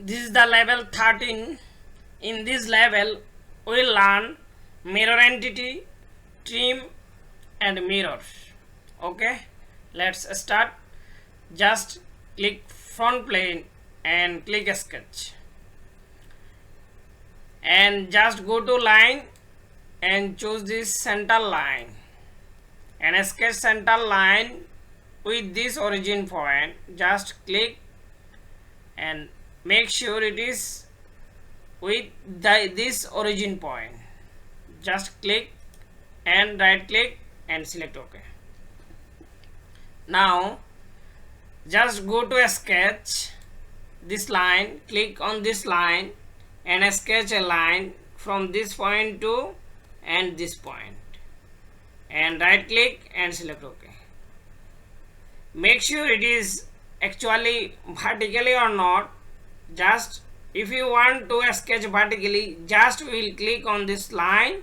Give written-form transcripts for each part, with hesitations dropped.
this is the level 13. In this level we will learn mirror entity, trim and mirror. Okay, let's start. Just click front plane and click sketch and just go to line and choose this center line and sketch center line with this origin point. Just click and make sure it is with this origin point. Just click and right click and select OK. Now just go to a sketch this line, click on this line and sketch a line from this point to and this point and right click and select OK. Make sure it is actually vertically or not. Just if you want to sketch vertically, just will click on this line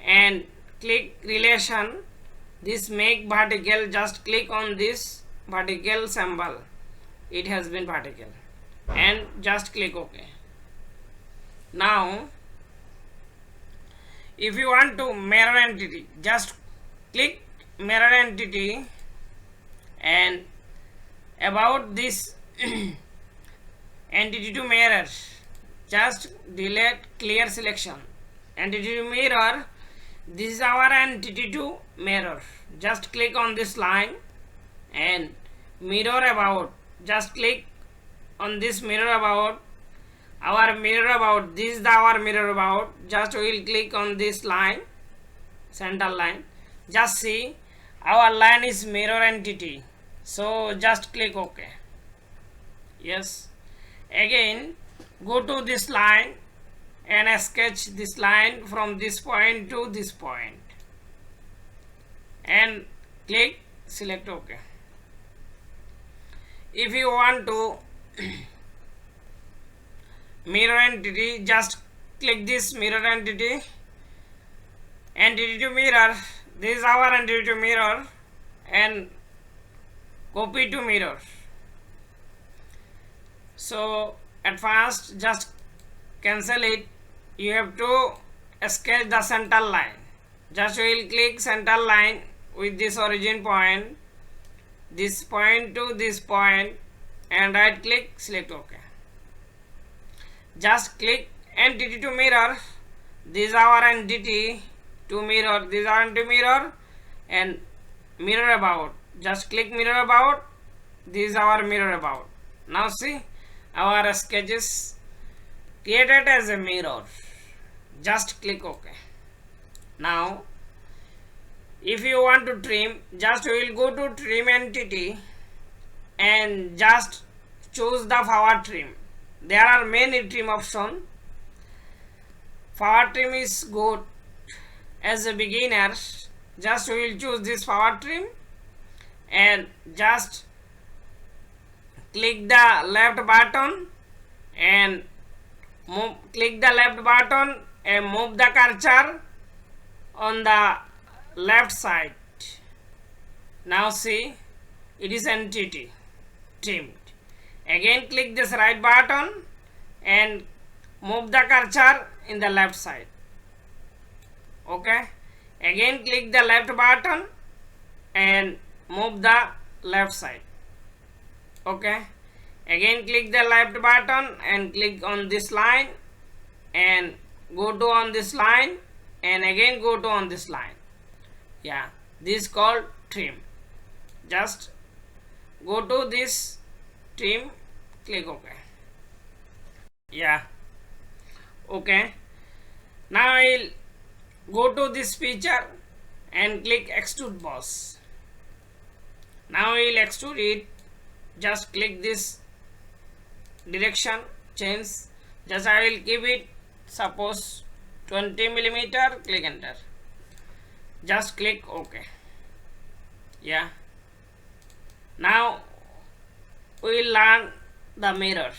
and click relation, this make vertical. Just click on this vertical symbol, it has been vertical and just click OK. Now if you want to mirror entity, just click mirror entity and about this entity to mirror, just delete clear selection. Entity to mirror, this is our entity to mirror. Just click on this line and mirror about, just click on this mirror about, our mirror about, this is our mirror about. Just we will click on this line, center line. Just see our line is mirror entity, so just click OK. Yes, again go to this line and sketch this line from this point to this point and click select OK. If you want to mirror entity, just click this mirror entity, entity to mirror, this is our entity to mirror and copy to mirror. So at first just cancel it, you have to sketch the center line. Just will click center line with this origin point, this point to this point and right click select OK. Just click entity to mirror, this is our entity to mirror, this is our entity mirror and mirror about. Just click mirror about, this is our mirror about. Now see our sketch is created as a mirror. Just click OK. Now if you want to trim, just we will go to trim entity and just choose the forward trim. There are many trim options. Forward trim is good as a beginner. Just we will choose this forward trim and just click the left button and click the left button and move the cursor on the left side. Now see it is entity trimmed. Again click this right button and move the cursor in the left side. Okay, again click the left button and move the left side. Okay, again click the left button and click on this line and go to on this line and again go to on this line. Yeah, this is called trim. Just go to this trim, click OK. Yeah, OK. Now I will go to this feature and click extrude boss. Now I will extrude it. Just click this direction change. Just I will keep it suppose 20 millimeter. Click enter. Just click OK. Yeah. Now we will learn the mirror.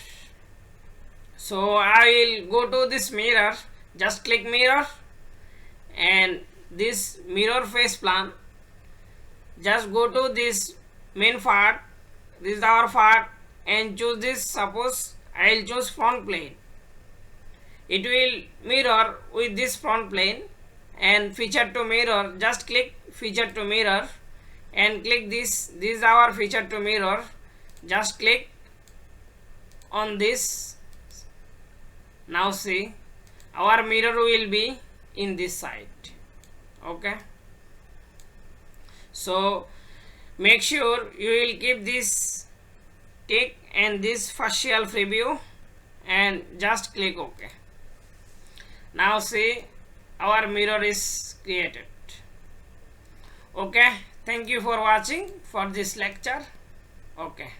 So I will go to this mirror. Just click mirror and this mirror face plan. Just go to this main part, this is our part, and choose this. Suppose I will choose front plane. It will mirror with this front plane, and feature to mirror, just click feature to mirror and click this is our feature to mirror. Just click on this. Now see, our mirror will be in this side. Okay, so make sure you will keep this tick and this first shelf preview and just click OK. Now see, our mirror is created. Okay, thank you for watching for this lecture. Okay.